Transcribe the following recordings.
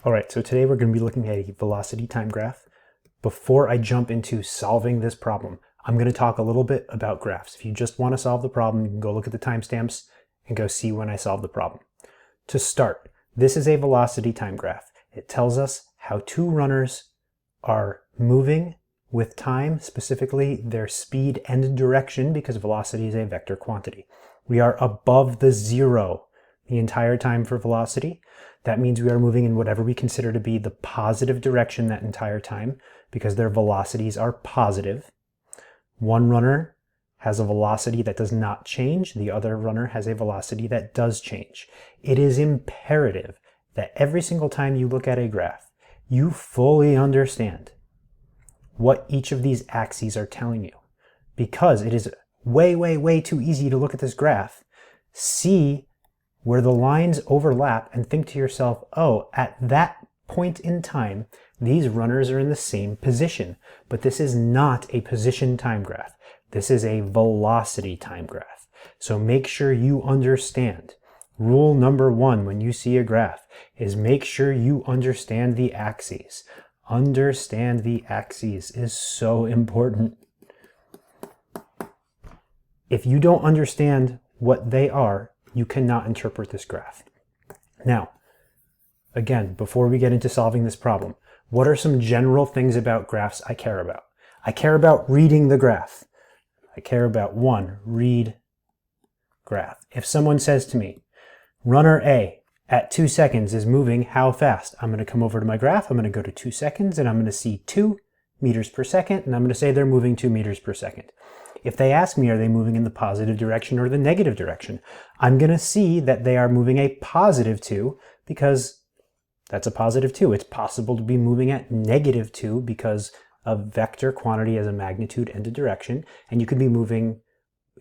All right, so today we're going to be looking at a velocity time graph. Before I jump into solving this problem, I'm going to talk a little bit about graphs. If you just want to solve the problem, you can go look at the timestamps and go see when I solve the problem. To start, this is a velocity time graph. It tells us how two runners are moving with time, specifically their speed and direction, because velocity is a vector quantity. We are above the zero the entire time for velocity. That means we are moving in whatever we consider to be the positive direction that entire time, because their velocities are positive. One runner has a velocity that does not change. The other runner has a velocity that does change. It is imperative that every single time you look at a graph, you fully understand what each of these axes are telling you, because it is way, way, way too easy to look at this graph, see where the lines overlap, and think to yourself, oh, at that point in time, these runners are in the same position. But this is not a position time graph. This is a velocity time graph. So make sure you understand. Rule number one when you see a graph is make sure you understand the axes. Understand the axes is so important. If you don't understand what they are, you cannot interpret this graph. Now, again, before we get into solving this problem, what are some general things about graphs I care about? I care about reading the graph. I care about one, read graph. If someone says to me, runner A at 2 seconds is moving how fast? I'm going to come over to my graph, I'm going to go to 2 seconds, and I'm going to see 2 meters per second, and I'm going to say they're moving 2 meters per second. If they ask me, are they moving in the positive direction or the negative direction? I'm going to see that they are moving a positive 2 because that's a positive 2. It's possible to be moving at negative 2 because a vector quantity has a magnitude and a direction. And you could be moving,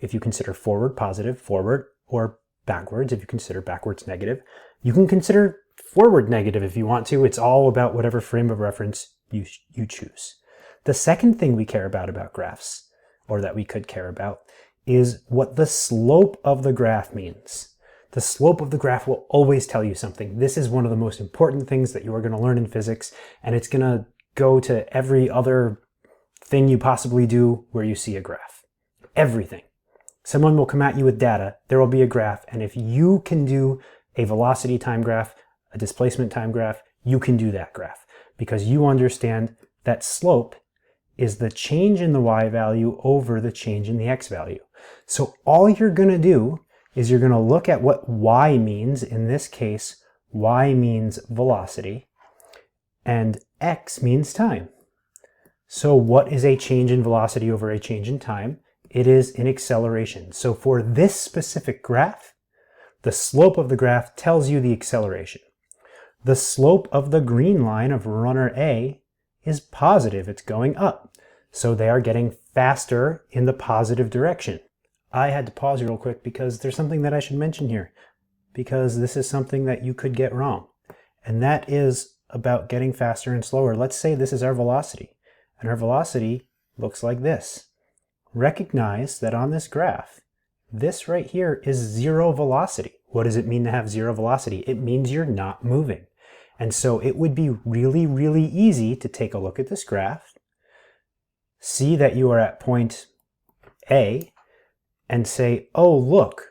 if you consider forward positive, forward, or backwards if you consider backwards negative. You can consider forward negative if you want to. It's all about whatever frame of reference you choose. The second thing we care about graphs, or that we could care about, is what the slope of the graph means. The slope of the graph will always tell you something. This is one of the most important things that you are going to learn in physics, and it's going to go to every other thing you possibly do where you see a graph. Everything. Someone will come at you with data, there will be a graph, and if you can do a velocity time graph, a displacement time graph, you can do that graph, because you understand that slope is the change in the y value over the change in the x value. So all you're going to do is you're going to look at what y means. In this case, y means velocity, and x means time. So what is a change in velocity over a change in time? It is an acceleration. So for this specific graph, the slope of the graph tells you the acceleration. The slope of the green line of runner A is positive. It's going up. So they are getting faster in the positive direction. I had to pause real quick because there's something that I should mention here, because this is something that you could get wrong. And that is about getting faster and slower. Let's say this is our velocity, and our velocity looks like this. Recognize that on this graph, this right here is zero velocity. What does it mean to have zero velocity? It means you're not moving. And so it would be really, really easy to take a look at this graph, see that you are at point A, and say, oh, look,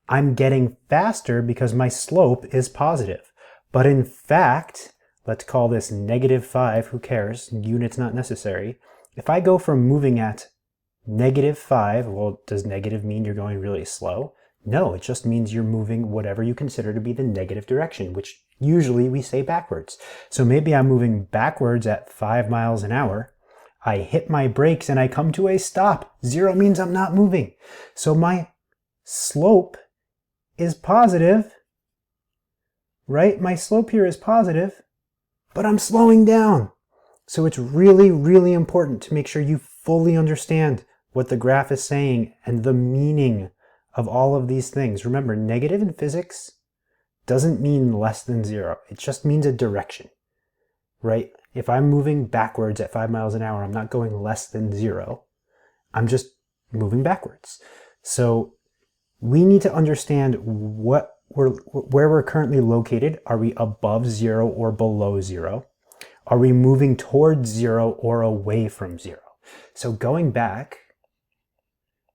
I'm getting faster because my slope is positive. But in fact, let's call this -5, who cares, unit's not necessary. If I go from moving at -5, well, does negative mean you're going really slow? No, it just means you're moving whatever you consider to be the negative direction, which usually we say backwards. So maybe I'm moving backwards at 5 miles an hour. I hit my brakes and I come to a stop. 0 means I'm not moving. So my slope is positive, right? My slope here is positive, but I'm slowing down. So it's really, really important to make sure you fully understand what the graph is saying and the meaning of all of these things. Remember, negative in physics doesn't mean less than 0. It just means a direction, right? If I'm moving backwards at 5 miles an hour, I'm not going less than 0. I'm just moving backwards. So we need to understand what where we're currently located. Are we above 0 or below 0? Are we moving towards 0 or away from 0? So going back,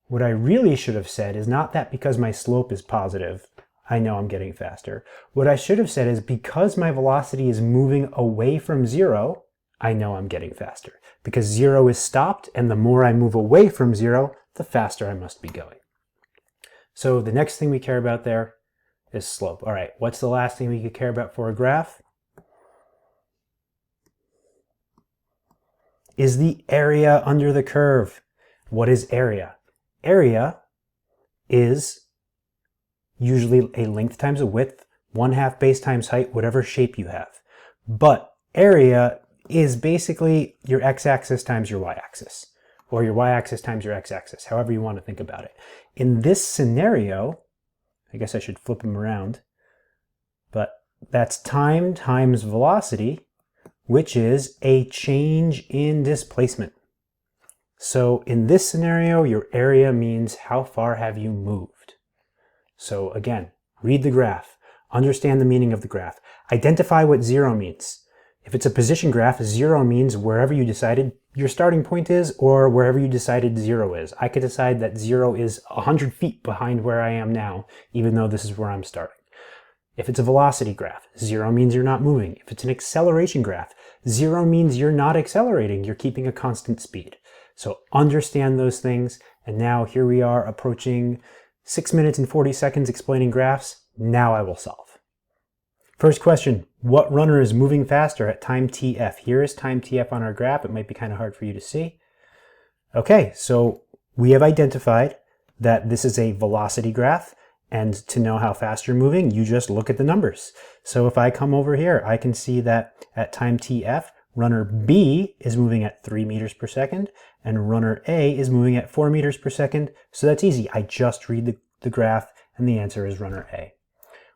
what I really should have said is not that because my slope is positive, I know I'm getting faster. What I should have said is because my velocity is moving away from 0, I know I'm getting faster. Because 0 is stopped, and the more I move away from 0, the faster I must be going. So the next thing we care about there is slope. All right, what's the last thing we could care about for a graph? Is the area under the curve. What is area? Area is usually a length times a width, 1/2 base times height, whatever shape you have. But area is basically your x-axis times your y-axis, or your y-axis times your x-axis, however you want to think about it. In this scenario, I guess I should flip them around, but that's time times velocity, which is a change in displacement. So in this scenario, your area means how far have you moved. So again, read the graph, understand the meaning of the graph, identify what 0 means. If it's a position graph, 0 means wherever you decided your starting point is or wherever you decided 0 is. I could decide that 0 is 100 feet behind where I am now, even though this is where I'm starting. If it's a velocity graph, 0 means you're not moving. If it's an acceleration graph, 0 means you're not accelerating, you're keeping a constant speed. So understand those things, and now here we are approaching 6 minutes and 40 seconds explaining graphs. Now I will solve. First question, what runner is moving faster at time tf? Here is time tf on our graph. It might be kind of hard for you to see. Okay, so we have identified that this is a velocity graph, and to know how fast you're moving, you just look at the numbers. So if I come over here, I can see that at time tf, runner B is moving at 3 meters per second, and runner A is moving at 4 meters per second. So that's easy. I just read the graph, and the answer is runner A.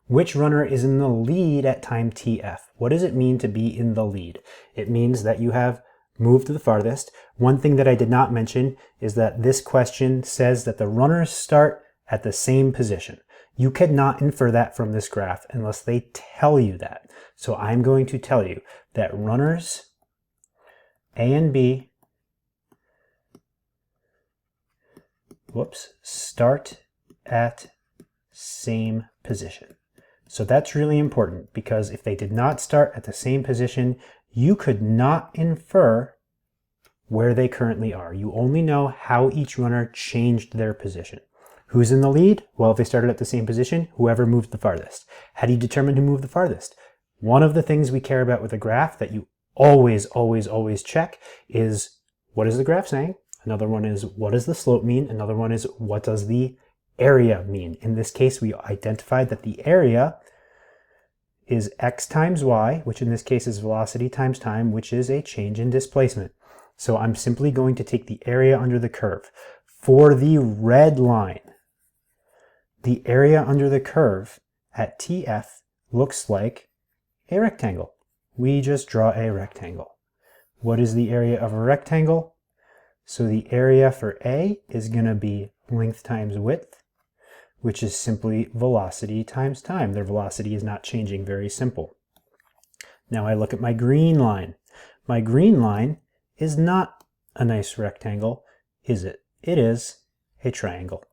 Which runner is in the lead at time tf? What does it mean to be in the lead? It means that you have moved to the farthest. One thing that I did not mention is that this question says that the runners start at the same position. You cannot infer that from this graph unless they tell you that. So I'm going to tell you that runners A and B start at same position. So that's really important, because if they did not start at the same position, you could not infer where they currently are. You only know how each runner changed their position. Who's in the lead? Well, if they started at the same position, whoever moved the farthest. How do you determine who moved the farthest? One of the things we care about with a graph that you always check is, what is the graph saying? Another one is, what does the slope mean? Another one is, what does the area mean? In this case, we identified that the area is x times y, which in this case is velocity times time, which is a change in displacement. So I'm simply going to take the area under the curve. For the red line, the area under the curve at TF looks like a rectangle. We just draw a rectangle. What is the area of a rectangle? So the area for A is going to be length times width, which is simply velocity times time. Their velocity is not changing, very simple. Now I look at my green line. My green line is not a nice rectangle, is it? It is a triangle.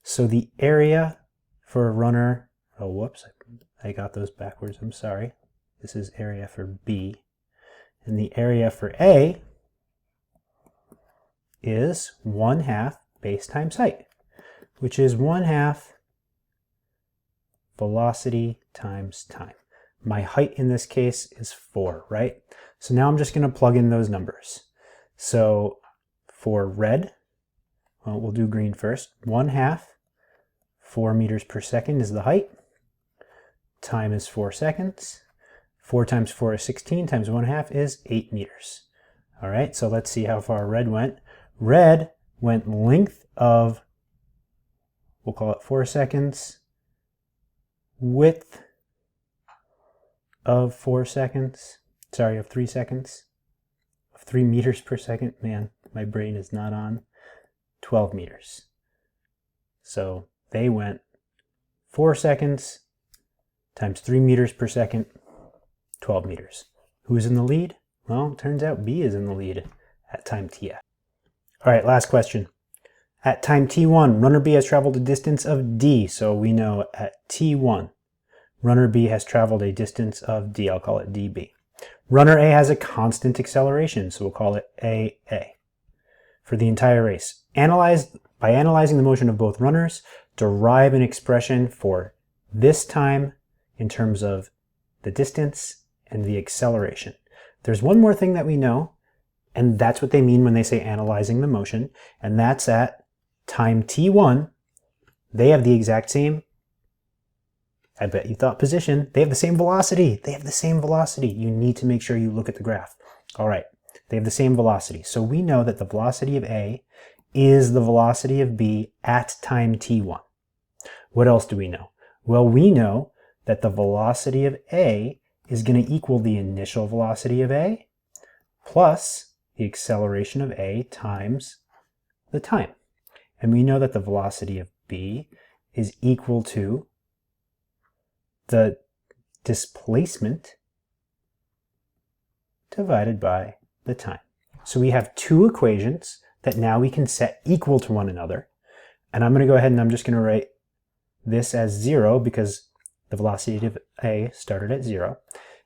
So the area for a runner, oh whoops, I got those backwards, I'm sorry. This is area for B. And the area for A is 1/2 base times height, which is 1/2 velocity times time. My height in this case is 4, right? So now I'm just going to plug in those numbers. So for red, well, we'll do green first. 1/2, 4 meters per second is the height. Time is 4 seconds. 4 times 4 is 16, times 1/2 is 8 meters. All right, so let's see how far red went. Red went length of, we'll call it 4 seconds, width of 4 seconds, sorry, of 3 seconds, of 3 meters per second. Man, my brain is not on. 12 meters. So they went 4 seconds times 3 meters per second, 12 meters. Who's in the lead? Well, it turns out B is in the lead at time tf. All right, last question. At time t1, runner B has traveled a distance of d, so we know at t1, runner B has traveled a distance of d. I'll call it db. Runner A has a constant acceleration, so we'll call it AA. For the entire race, by analyzing the motion of both runners, derive an expression for this time in terms of the distance and the acceleration. There's one more thing that we know, and that's what they mean when they say analyzing the motion, and that's at time t1, they have the exact same, I bet you thought position, they have the same velocity. They have the same velocity. You need to make sure you look at the graph. All right, they have the same velocity. So we know that the velocity of A is the velocity of B at time t1. What else do we know? Well, we know that the velocity of A is going to equal the initial velocity of A plus the acceleration of A times the time. And we know that the velocity of B is equal to the displacement divided by the time. So we have two equations that now we can set equal to one another. And I'm going to go ahead and I'm just going to write this as 0 because the velocity of A started at 0.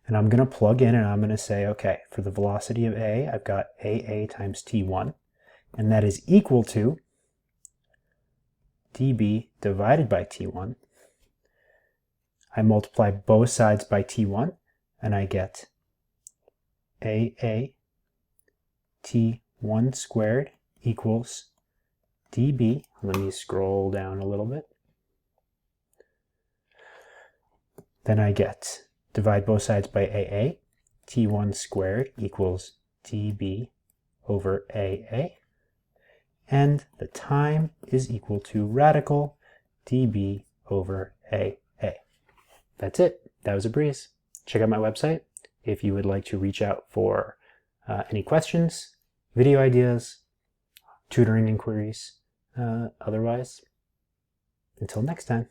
And I'm going to plug in and I'm going to say, okay, for the velocity of A, I've got AA times T1. And that is equal to dB divided by T1. I multiply both sides by T1 and I get AA T1 squared equals dB. Let me scroll down a little bit. Then I get, divide both sides by AA, T1 squared equals dB over AA. And the time is equal to radical dB over AA. That's it. That was a breeze. Check out my website if you would like to reach out for any questions, video ideas, tutoring inquiries. Otherwise, until next time.